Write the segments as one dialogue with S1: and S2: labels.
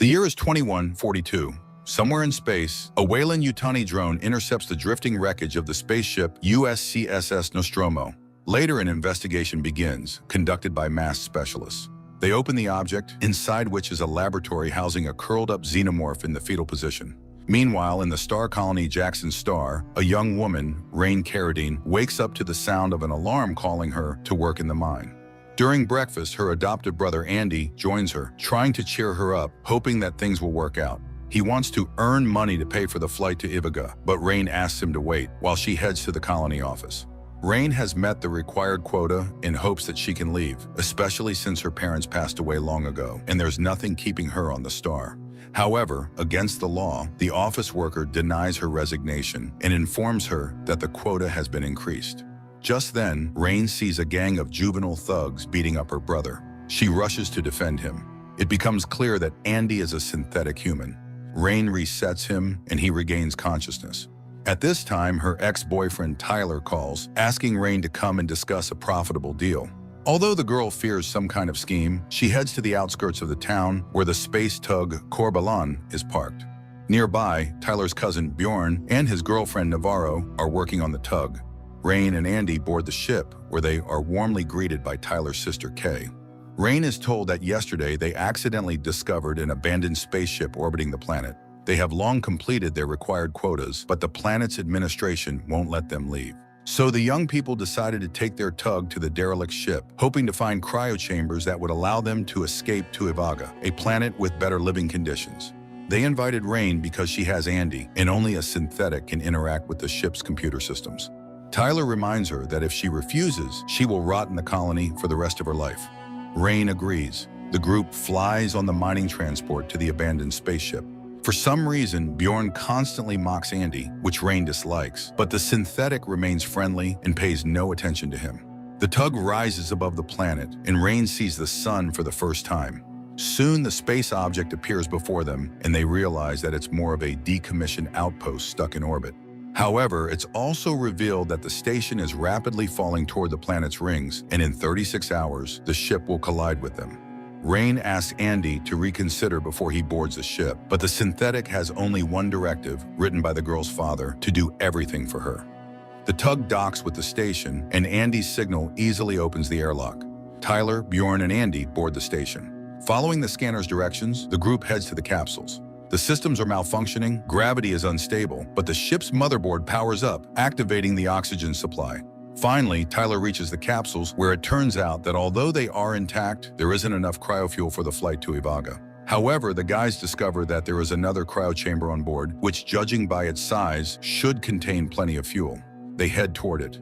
S1: The year is 2142. Somewhere in space, a Weyland-Yutani drone intercepts the drifting wreckage of the spaceship USCSS Nostromo. Later, an investigation begins, conducted by masked specialists. They open the object, inside which is a laboratory housing a curled-up xenomorph in the fetal position. Meanwhile, in the star colony Jackson Star, a young woman, Rain Carradine, wakes up to the sound of an alarm calling her to work in the mine. During breakfast, her adoptive brother Andy joins her, trying to cheer her up, hoping that things will work out. He wants to earn money to pay for the flight to Ivica, but Rain asks him to wait while she heads to the colony office. Rain has met the required quota in hopes that she can leave, especially since her parents passed away long ago, and there's nothing keeping her on the star. However, against the law, the office worker denies her resignation and informs her that the quota has been increased. Just then, Rain sees a gang of juvenile thugs beating up her brother. She rushes to defend him. It becomes clear that Andy is a synthetic human. Rain resets him and he regains consciousness. At this time, her ex-boyfriend Tyler calls, asking Rain to come and discuss a profitable deal. Although the girl fears some kind of scheme, she heads to the outskirts of the town where the space tug Corbelan is parked. Nearby, Tyler's cousin Bjorn and his girlfriend Navarro are working on the tug. Rain and Andy board the ship, where they are warmly greeted by Tyler's sister Kay. Rain is told that yesterday they accidentally discovered an abandoned spaceship orbiting the planet. They have long completed their required quotas, but the planet's administration won't let them leave. So the young people decided to take their tug to the derelict ship, hoping to find cryochambers that would allow them to escape to Ivica, a planet with better living conditions. They invited Rain because she has Andy, and only a synthetic can interact with the ship's computer systems. Tyler reminds her that if she refuses, she will rot in the colony for the rest of her life. Rain agrees. The group flies on the mining transport to the abandoned spaceship. For some reason, Bjorn constantly mocks Andy, which Rain dislikes, but the synthetic remains friendly and pays no attention to him. The tug rises above the planet, and Rain sees the sun for the first time. Soon, the space object appears before them, and they realize that it's more of a decommissioned outpost stuck in orbit. However, it's also revealed that the station is rapidly falling toward the planet's rings, and in 36 hours, the ship will collide with them. Rain asks Andy to reconsider before he boards the ship, but the synthetic has only one directive, written by the girl's father, to do everything for her. The tug docks with the station, and Andy's signal easily opens the airlock. Tyler, Bjorn, and Andy board the station. Following the scanner's directions, the group heads to the capsules. The systems are malfunctioning, gravity is unstable, but the ship's motherboard powers up, activating the oxygen supply. Finally, Tyler reaches the capsules, where it turns out that although they are intact, there isn't enough cryofuel for the flight to Ivica. However, the guys discover that there is another cryochamber on board, which, judging by its size, should contain plenty of fuel. They head toward it.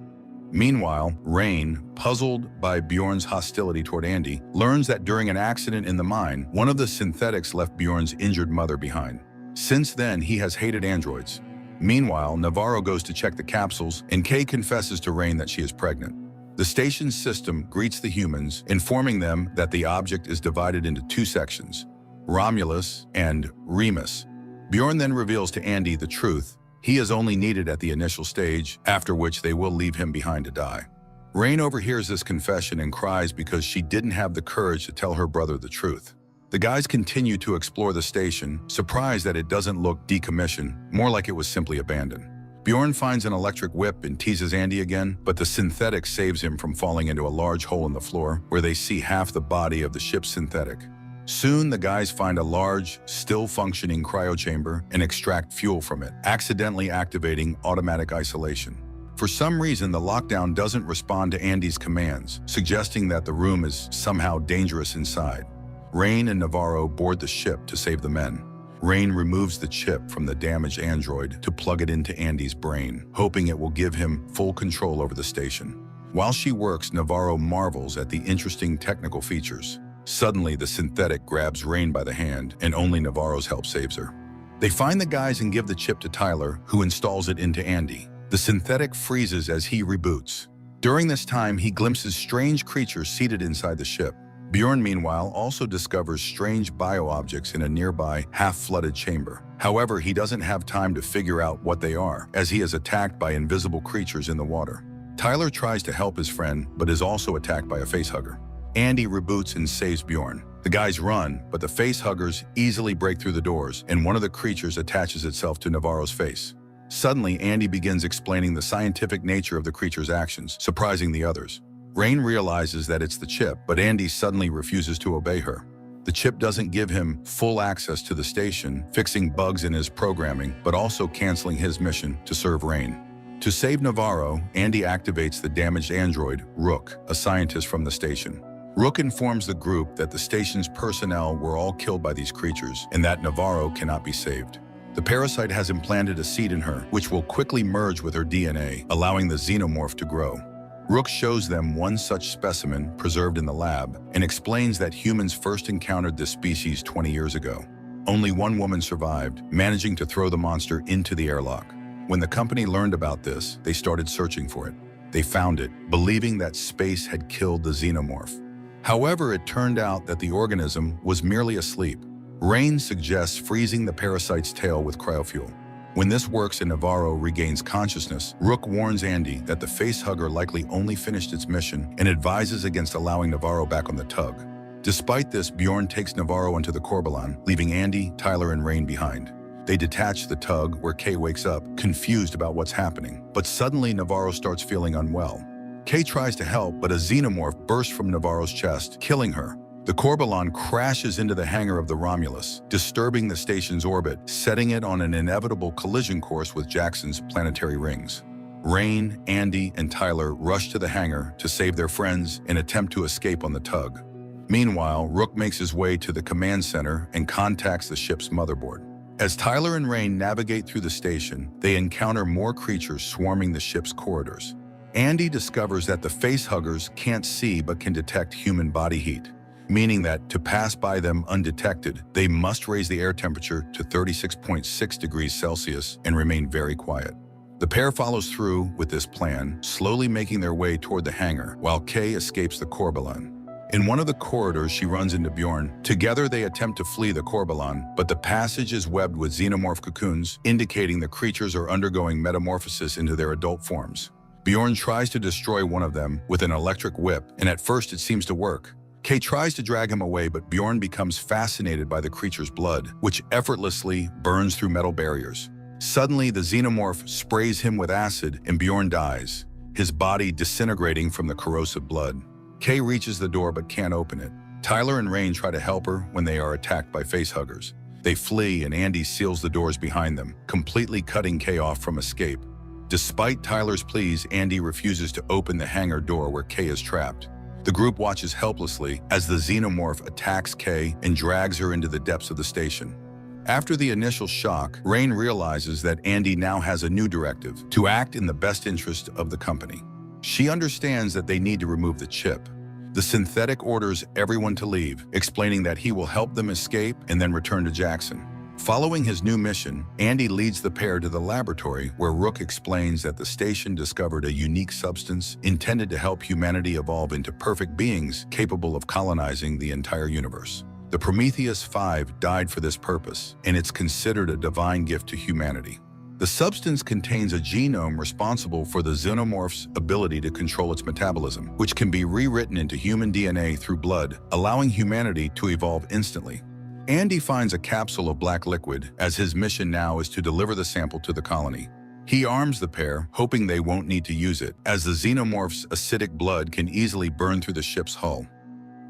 S1: Meanwhile, Rain, puzzled by Bjorn's hostility toward Andy, learns that during an accident in the mine, one of the synthetics left Bjorn's injured mother behind. Since then, he has hated androids. Meanwhile, Navarro goes to check the capsules, and Kay confesses to Rain that she is pregnant. The station's system greets the humans, informing them that the object is divided into two sections, Romulus and Remus. Bjorn then reveals to Andy the truth. He is only needed at the initial stage, after which they will leave him behind to die. Rain overhears this confession and cries because she didn't have the courage to tell her brother the truth. The guys continue to explore the station, surprised that it doesn't look decommissioned, more like it was simply abandoned. Bjorn finds an electric whip and teases Andy again, but the synthetic saves him from falling into a large hole in the floor, where they see half the body of the ship's synthetic. Soon, the guys find a large, still-functioning cryochamber and extract fuel from it, accidentally activating automatic isolation. For some reason, the lockdown doesn't respond to Andy's commands, suggesting that the room is somehow dangerous inside. Rain and Navarro board the ship to save the men. Rain removes the chip from the damaged android to plug it into Andy's brain, hoping it will give him full control over the station. While she works, Navarro marvels at the interesting technical features. Suddenly, the synthetic grabs Rain by the hand, and only Navarro's help saves her. They find the guys and give the chip to Tyler, who installs it into Andy. The synthetic freezes as he reboots. During this time, he glimpses strange creatures seated inside the ship. Bjorn, meanwhile, also discovers strange bio-objects in a nearby half-flooded chamber. However, he doesn't have time to figure out what they are, as he is attacked by invisible creatures in the water. Tyler tries to help his friend, but is also attacked by a facehugger. Andy reboots and saves Bjorn. The guys run, but the facehuggers easily break through the doors, and one of the creatures attaches itself to Navarro's face. Suddenly, Andy begins explaining the scientific nature of the creature's actions, surprising the others. Rain realizes that it's the chip, but Andy suddenly refuses to obey her. The chip doesn't give him full access to the station, fixing bugs in his programming, but also canceling his mission to serve Rain. To save Navarro, Andy activates the damaged android, Rook, a scientist from the station. Rook informs the group that the station's personnel were all killed by these creatures and that Navarro cannot be saved. The parasite has implanted a seed in her, which will quickly merge with her DNA, allowing the Xenomorph to grow. Rook shows them one such specimen preserved in the lab and explains that humans first encountered this species 20 years ago. Only one woman survived, managing to throw the monster into the airlock. When the company learned about this, they started searching for it. They found it, believing that space had killed the Xenomorph. However, it turned out that the organism was merely asleep. Rain suggests freezing the parasite's tail with cryofuel. When this works and Navarro regains consciousness, Rook warns Andy that the facehugger likely only finished its mission and advises against allowing Navarro back on the tug. Despite this, Bjorn takes Navarro into the Corbalon, leaving Andy, Tyler, and Rain behind. They detach the tug, where Kay wakes up, confused about what's happening. But suddenly, Navarro starts feeling unwell. Kay tries to help, but a Xenomorph bursts from Navarro's chest, killing her. The Corbalon crashes into the hangar of the Romulus, disturbing the station's orbit, setting it on an inevitable collision course with Jackson's planetary rings. Rain, Andy, and Tyler rush to the hangar to save their friends and attempt to escape on the tug. Meanwhile, Rook makes his way to the command center and contacts the ship's motherboard. As Tyler and Rain navigate through the station, they encounter more creatures swarming the ship's corridors. Andy discovers that the facehuggers can't see but can detect human body heat, meaning that to pass by them undetected, they must raise the air temperature to 36.6 degrees Celsius and remain very quiet. The pair follows through with this plan, slowly making their way toward the hangar, while Kay escapes the Corbalon. In one of the corridors, she runs into Bjorn. Together, they attempt to flee the Corbalon, but the passage is webbed with xenomorph cocoons, indicating the creatures are undergoing metamorphosis into their adult forms. Bjorn tries to destroy one of them with an electric whip, and at first it seems to work. Kay tries to drag him away, but Bjorn becomes fascinated by the creature's blood, which effortlessly burns through metal barriers. Suddenly, the Xenomorph sprays him with acid, and Bjorn dies, his body disintegrating from the corrosive blood. Kay reaches the door but can't open it. Tyler and Rain try to help her when they are attacked by facehuggers. They flee, and Andy seals the doors behind them, completely cutting Kay off from escape. Despite Tyler's pleas, Andy refuses to open the hangar door where Kay is trapped. The group watches helplessly as the Xenomorph attacks Kay and drags her into the depths of the station. After the initial shock, Rain realizes that Andy now has a new directive: to act in the best interest of the company. She understands that they need to remove the chip. The synthetic orders everyone to leave, explaining that he will help them escape and then return to Jackson. Following his new mission, Andy leads the pair to the laboratory where Rook explains that the station discovered a unique substance intended to help humanity evolve into perfect beings capable of colonizing the entire universe. The Prometheus 5 died for this purpose, and it's considered a divine gift to humanity. The substance contains a genome responsible for the xenomorph's ability to control its metabolism, which can be rewritten into human DNA through blood, allowing humanity to evolve instantly. Andy finds a capsule of black liquid, as his mission now is to deliver the sample to the colony. He arms the pair, hoping they won't need to use it, as the xenomorph's acidic blood can easily burn through the ship's hull.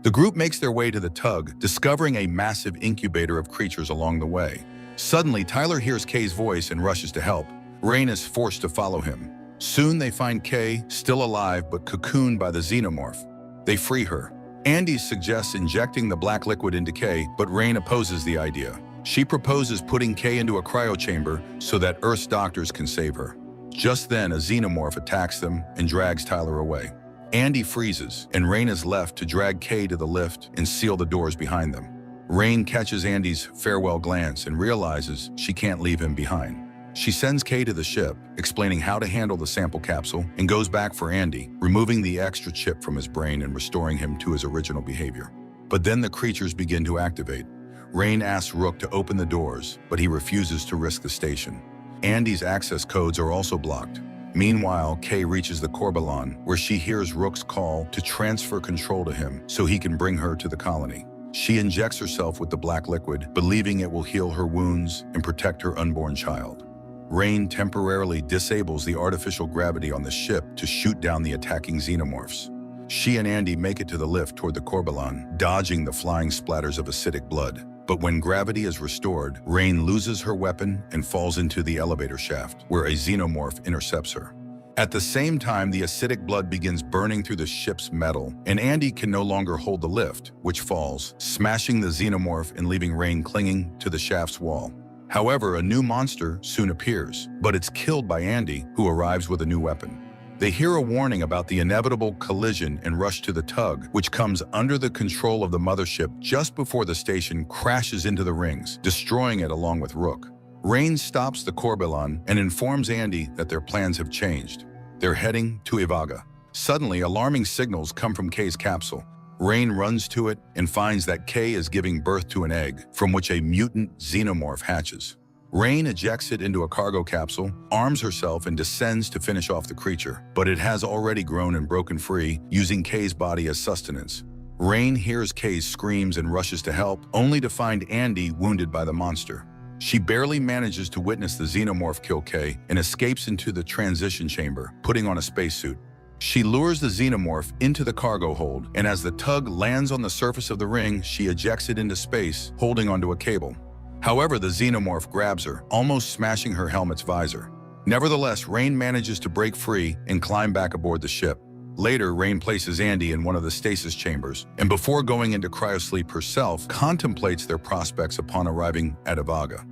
S1: The group makes their way to the tug, discovering a massive incubator of creatures along the way. Suddenly, Tyler hears Kay's voice and rushes to help. Rain is forced to follow him. Soon they find Kay, still alive but cocooned by the xenomorph. They free her. Andy suggests injecting the black liquid into Kay, but Rain opposes the idea. She proposes putting Kay into a cryo chamber so that Earth's doctors can save her. Just then, a xenomorph attacks them and drags Tyler away. Andy freezes, and Rain is left to drag Kay to the lift and seal the doors behind them. Rain catches Andy's farewell glance and realizes she can't leave him behind. She sends Kay to the ship, explaining how to handle the sample capsule, and goes back for Andy, removing the extra chip from his brain and restoring him to his original behavior. But then the creatures begin to activate. Rain asks Rook to open the doors, but he refuses to risk the station. Andy's access codes are also blocked. Meanwhile, Kay reaches the Corbalon, where she hears Rook's call to transfer control to him so he can bring her to the colony. She injects herself with the black liquid, believing it will heal her wounds and protect her unborn child. Rain temporarily disables the artificial gravity on the ship to shoot down the attacking xenomorphs. She and Andy make it to the lift toward the Corbelan, dodging the flying splatters of acidic blood. But when gravity is restored, Rain loses her weapon and falls into the elevator shaft, where a xenomorph intercepts her. At the same time, the acidic blood begins burning through the ship's metal, and Andy can no longer hold the lift, which falls, smashing the xenomorph and leaving Rain clinging to the shaft's wall. However, a new monster soon appears, but it's killed by Andy, who arrives with a new weapon. They hear a warning about the inevitable collision and rush to the tug, which comes under the control of the mothership just before the station crashes into the rings, destroying it along with Rook. Rain stops the Corbelan and informs Andy that their plans have changed. They're heading to Ivaga. Suddenly, alarming signals come from Kay's capsule. Rain runs to it and finds that Kay is giving birth to an egg, from which a mutant xenomorph hatches. Rain ejects it into a cargo capsule, arms herself, and descends to finish off the creature, but it has already grown and broken free, using Kay's body as sustenance. Rain hears Kay's screams and rushes to help, only to find Andy wounded by the monster. She barely manages to witness the xenomorph kill Kay and escapes into the transition chamber, putting on a spacesuit. She lures the xenomorph into the cargo hold, and as the tug lands on the surface of the ring, she ejects it into space, holding onto a cable. However, the xenomorph grabs her, almost smashing her helmet's visor. Nevertheless, Rain manages to break free and climb back aboard the ship. Later, Rain places Andy in one of the stasis chambers, and before going into cryosleep herself, contemplates their prospects upon arriving at Ivaga.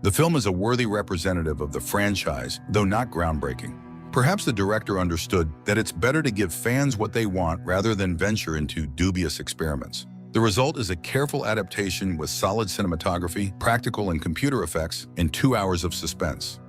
S1: The film is a worthy representative of the franchise, though not groundbreaking. Perhaps the director understood that it's better to give fans what they want rather than venture into dubious experiments. The result is a careful adaptation with solid cinematography, practical and computer effects, and 2 hours of suspense.